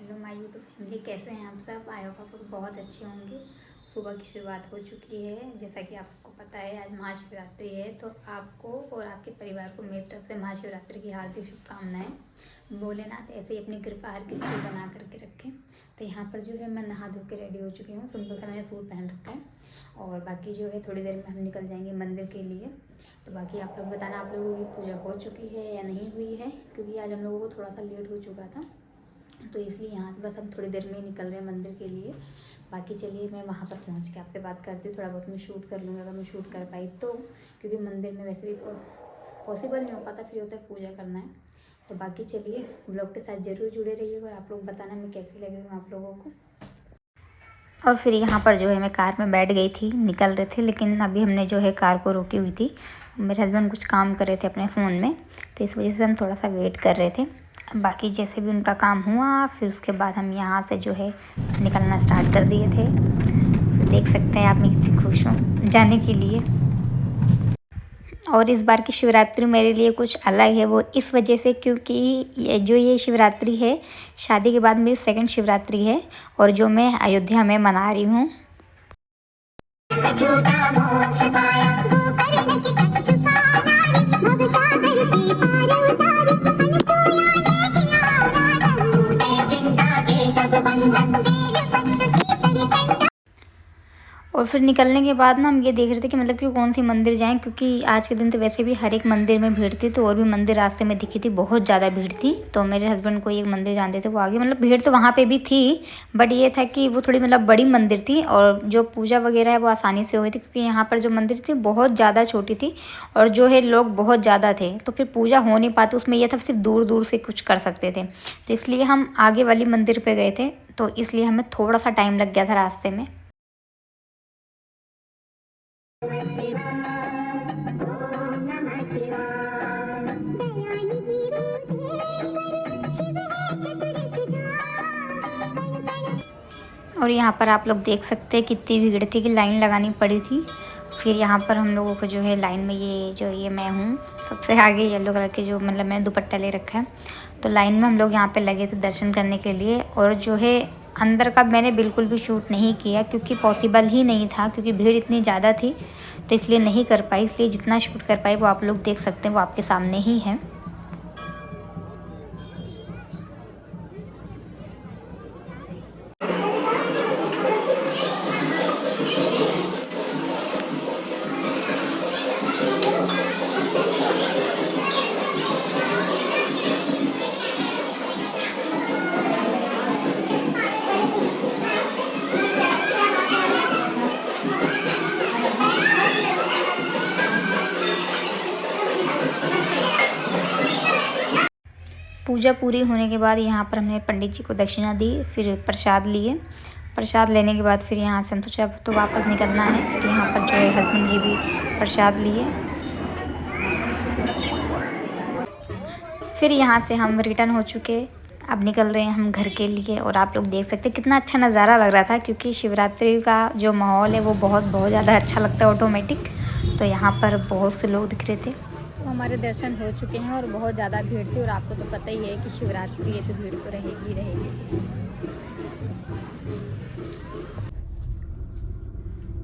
Hello my YouTube family, कैसे हैं आप सब। आई होप आप लोग बहुत अच्छे होंगे। सुबह की शुरुआत हो चुकी है। जैसा कि आपको पता है आज महाशिवरात्रि है, तो आपको और आपके परिवार को मेरी तरफ से महाशिवरात्रि की हार्दिक शुभकामनाएं। भोलेनाथ ऐसे ही अपनी कृपा हर किसी को बना करके रखें। तो यहाँ पर जो है मैं नहा धो के रेडी हो चुकी हूँ। सिंपल सा मैंने सूट पहन रखा है और बाकी जो है थोड़ी देर में हम निकल जाएंगे मंदिर के लिए। तो बाकी आप लोग बताना, आप लोगों की पूजा हो चुकी है या नहीं हुई है, क्योंकि आज हम लोगों को थोड़ा सा लेट हो चुका था, तो इसलिए यहाँ से बस हम थोड़ी देर में ही निकल रहे हैं मंदिर के लिए। बाकी चलिए मैं वहाँ पर पहुँच के आपसे बात करती हूँ। थोड़ा बहुत मैं शूट कर लूँगी अगर मैं शूट कर पाई तो, क्योंकि मंदिर में वैसे भी पॉसिबल नहीं हो पाता, फ्री होता है पूजा करना है। तो बाकी चलिए ब्लॉग के साथ ज़रूर जुड़े रहिएगा और आप लोग बताना मैं कैसी लग रही हूँ आप लोगों को। और फिर यहाँ पर जो है मैं कार में बैठ गई थी, निकल रहे थे, लेकिन अभी हमने जो है कार को रोकी हुई थी। मेरे हस्बैंड कुछ काम कर रहे थे अपने फ़ोन में, तो इस वजह से हम थोड़ा सा वेट कर रहे थे। बाकी जैसे भी उनका काम हुआ फिर उसके बाद हम यहाँ से जो है निकलना स्टार्ट कर दिए थे। देख सकते हैं आप, मैं कितनी खुश हूँ जाने के लिए। और इस बार की शिवरात्रि मेरे लिए कुछ अलग है, वो इस वजह से क्योंकि ये शिवरात्रि है शादी के बाद मेरी सेकंड शिवरात्रि है, और जो मैं अयोध्या में मना रही हूँ। और फिर निकलने के बाद ना हम ये देख रहे थे कि मतलब कि कौन सी मंदिर जाएं, क्योंकि आज के दिन तो वैसे भी हर एक मंदिर में भीड़ थी, तो और भी मंदिर रास्ते में दिखी थी, बहुत ज़्यादा भीड़ थी। तो मेरे हस्बैंड को एक मंदिर जानते थे, वो आगे, मतलब भीड़ तो वहाँ पे भी थी, बट ये था कि वो थोड़ी मतलब बड़ी मंदिर थी और जो पूजा वगैरह है वो आसानी से हुई थी, क्योंकि यहाँ पर जो मंदिर थी बहुत ज़्यादा छोटी थी और जो है लोग बहुत ज़्यादा थे, तो फिर पूजा हो नहीं पाती। उसमें यह था सिर्फ दूर दूर से कुछ कर सकते थे, तो इसलिए हम आगे वाली मंदिर पर गए थे, तो इसलिए हमें थोड़ा सा टाइम लग गया था रास्ते में। और यहाँ पर आप लोग देख सकते हैं कितनी भीड़ थी कि लाइन लगानी पड़ी थी। फिर यहाँ पर हम लोगों को जो है लाइन में, ये मैं हूँ सबसे आगे, येलो कलर के जो मतलब मैंने दुपट्टा ले रखा है, तो लाइन में हम लोग यहाँ पे लगे थे दर्शन करने के लिए। और जो है अंदर का मैंने बिल्कुल भी शूट नहीं किया, क्योंकि पॉसिबल ही नहीं था, क्योंकि भीड़ इतनी ज़्यादा थी, तो इसलिए नहीं कर पाई। इसलिए जितना शूट कर पाई वो आप लोग देख सकते हैं, वो आपके सामने ही है। पूजा पूरी होने के बाद यहाँ पर हमने पंडित जी को दक्षिणा दी, फिर प्रसाद लिए। प्रसाद लेने के बाद फिर यहाँ से हम सोचा तो वापस निकलना है। फिर यहाँ पर जो है हस्बैंड जी भी प्रसाद लिए। फिर यहाँ से हम रिटर्न हो चुके, अब निकल रहे हैं हम घर के लिए। और आप लोग देख सकते हैं कितना अच्छा नज़ारा लग रहा था, क्योंकि शिवरात्रि का जो माहौल है वो बहुत ज़्यादा अच्छा लगता है ऑटोमेटिक। तो यहाँ पर बहुत से लोग दिख रहे थे। तो हमारे दर्शन हो चुके हैं और बहुत ज़्यादा भीड़ थी, और आपको तो पता ही है कि शिवरात्रि है तो भीड़ तो रहेगी रहेगी।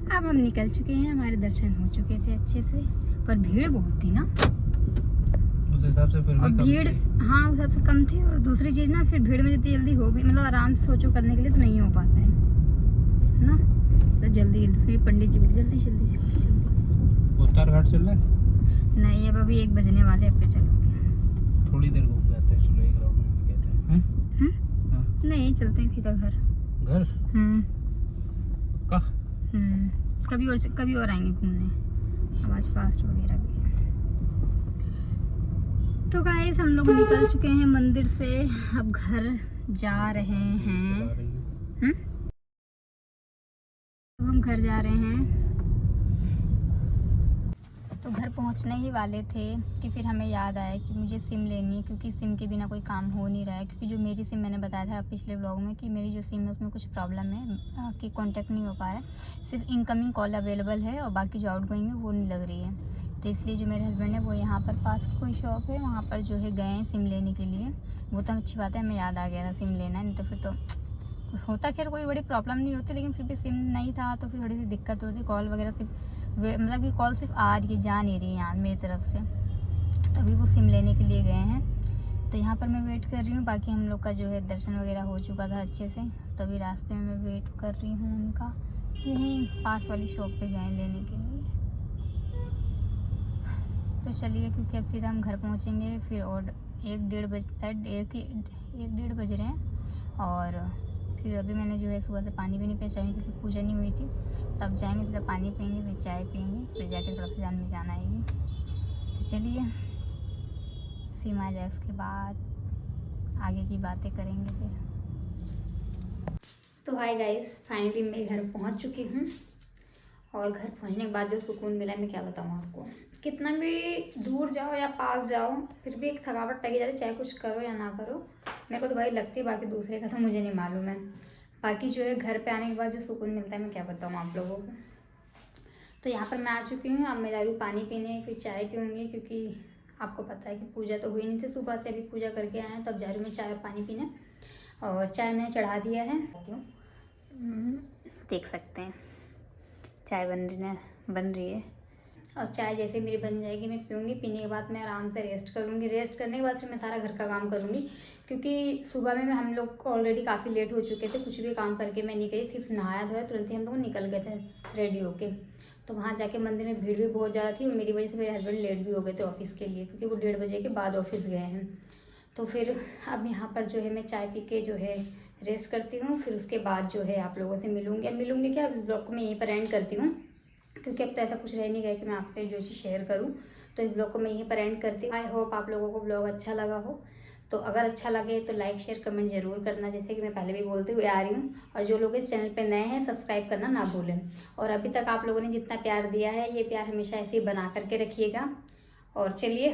अब हम निकल चुके हैं, हमारे दर्शन हो चुके थे अच्छे से, पर भीड़ बहुत थी ना उस हिसाब से। फिर और भीड़, हाँ उस हिसाब से कम थी। और दूसरी चीज़ ना, फिर भीड़ में जितनी जल्दी हो भी, मतलब आराम से सोचो करने के लिए तो नहीं हो पाता है ना, तो जल्दी फिर पंडित जी बोले जल्दी जल्दी जल्दी जल्दी। उत्तर घाट चल रहे हैं? नहीं, अब अभी 1 बजने वाले, अब क्या चलोगे? थोड़ी देर घूम जाते हैं, चलो एक राउंड में कहते हैं। हाँ? नहीं, चलते हैं सीधा घर। घर? का? कभी और आएंगे घूमने, अब आज फास्ट वगैरह भी है। तो गाइस हम लोग निकल चुके हैं मंदिर से, अब घर जा रहे हैं। अब हम घर जा रहे हैं। तो घर पहुंचने ही वाले थे कि फिर हमें याद आया कि मुझे सिम लेनी है, क्योंकि सिम के बिना कोई काम हो नहीं रहा है। क्योंकि जो मेरी सिम, मैंने बताया था पिछले व्लॉग में कि मेरी जो सिम है उसमें कुछ प्रॉब्लम है कि कांटेक्ट नहीं हो पा रहा है, सिर्फ इनकमिंग कॉल अवेलेबल है और बाकी जो आउटगोइंग है वो नहीं लग रही है। तो इसलिए जो मेरे हस्बैंड है वो यहाँ पर पास की कोई शॉप है वहाँ पर जो है गए हैं सिम लेने के लिए। वो तो अच्छी बात है, हमें याद आ गया था सिम लेना है, नहीं तो फिर तो होता खैर कोई बड़ी प्रॉब्लम नहीं होती, लेकिन फिर भी सिम नहीं था तो फिर थोड़ी सी दिक्कत होती। कॉल वगैरह सिर्फ मतलब कि कॉल सिर्फ आ रही है, जा नहीं रही है यहाँ मेरी तरफ से। तो अभी वो सिम लेने के लिए गए हैं, तो यहाँ पर मैं वेट कर रही हूँ। बाकी हम लोग का जो है दर्शन वगैरह हो चुका था अच्छे से, तो अभी रास्ते में मैं वेट कर रही हूँ उनका। यहीं पास वाली शॉप पे गए लेने के लिए। तो चलिए, क्योंकि अब सीधा हम घर पहुँचेंगे फिर, और 1-1:30 बजे, शायद 1-1:30 बज रहे हैं। और फिर अभी मैंने जो है सुबह से पानी भी नहीं पिया चाय, क्योंकि पूजा नहीं हुई थी। तब जाएंगे, सीधा पानी पियेंगे, फिर चाय पियेंगे, फिर जाके थोड़ा सा जान में जान आएगी। तो चलिए, सिम आ जाए उसके बाद आगे की बातें करेंगे फिर। तो हाय गाइस, फाइनली मैं घर पहुंच चुकी हूँ। और घर पहुंचने के बाद जो सुकून मिला मैं क्या बताऊँ आपको। कितना भी दूर जाओ या पास जाओ फिर भी एक थकावट लगी जाती है, चाहे कुछ करो या ना करो। मेरे को तो भाई लगती है, बाकी दूसरे का तो मुझे नहीं मालूम है। बाकी जो है घर पे आने के बाद जो सुकून मिलता है मैं क्या बताऊँ आप लोगों को। तो यहाँ पर मैं आ चुकी हूँ, अब मैं जा रही हूँ पानी पीने, फिर चाय पीऊँगी, क्योंकि आपको पता है कि पूजा तो हुई नहीं थी सुबह से, अभी पूजा करके आए हैं, तब जा रही हूँ मैं चाय और पानी पीने। और चाय मैंने चढ़ा दिया है, देख सकते हैं चाय बन रही है। और चाय जैसे मेरी बन जाएगी मैं पीऊँगी, पीने के बाद मैं आराम से रेस्ट करूँगी। रेस्ट करने के बाद फिर मैं सारा घर का काम करूँगी, क्योंकि सुबह में हम लोग ऑलरेडी काफ़ी लेट हो चुके थे। कुछ भी काम करके मैं नहीं गई, सिर्फ नहाया धोया, तुरंत ही हम लोग निकल गए थे रेडी होके। तो वहाँ जाके मंदिर में भीड़ भी बहुत ज़्यादा थी, और मेरी वजह से मेरे हस्बैंड लेट भी हो गए थे ऑफिस के लिए, क्योंकि वो 1:30 बजे के बाद ऑफिस गए हैं। तो फिर अब यहाँ पर जो है मैं चाय पी के जो है रेस्ट करती हूँ, फिर उसके बाद जो है आप लोगों से मिलूँगी क्या, ब्लॉग को मैं यहीं पर एंड करती हूँ, क्योंकि अब तो ऐसा कुछ रह नहीं गया कि मैं आपसे जो चीज़ शेयर करूँ। तो इस ब्लॉग को मैं यहीं पर एंड करती हूँ। आई होप आप लोगों को ब्लॉग अच्छा लगा हो। तो अगर अच्छा लगे तो लाइक शेयर कमेंट ज़रूर करना, जैसे कि मैं पहले भी बोलते हुए आ रही हूँ। और जो लोग इस चैनल पे नए हैं सब्सक्राइब करना ना भूलें। और अभी तक आप लोगों ने जितना प्यार दिया है, ये प्यार हमेशा ऐसे ही बना करके रखिएगा। और चलिए,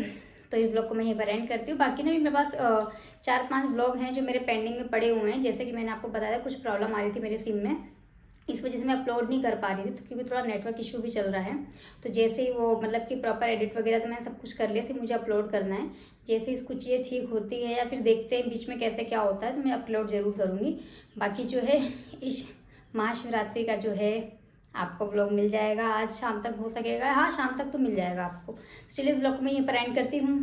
तो इस ब्लॉग को मैं यहीं पर एंड करती हूँ। बाकी ना भी मेरे पास 4-5 ब्लॉग हैं जो मेरे पेंडिंग में पड़े हुए हैं। जैसे कि मैंने आपको बताया कुछ प्रॉब्लम आ रही थी मेरे सिम में, इस वजह से मैं अपलोड नहीं कर पा रही थी, तो क्योंकि थोड़ा नेटवर्क इशू भी चल रहा है। तो जैसे ही वो मतलब कि प्रॉपर एडिट वगैरह तो मैंने सब कुछ कर लिया, सिर्फ मुझे अपलोड करना है। जैसे ही कुछ चीज़ें ठीक होती है या फिर देखते हैं बीच में कैसे क्या होता है, तो मैं अपलोड ज़रूर करूँगी। बाकी जो है इस महाशिवरात्रि का जो है आपको ब्लॉग मिल जाएगा, आज शाम तक हो सकेगा, हाँ शाम तक तो मिल जाएगा आपको। तो चलिए, इस ब्लॉग को मैं यहीं पर एंड करती हूँ।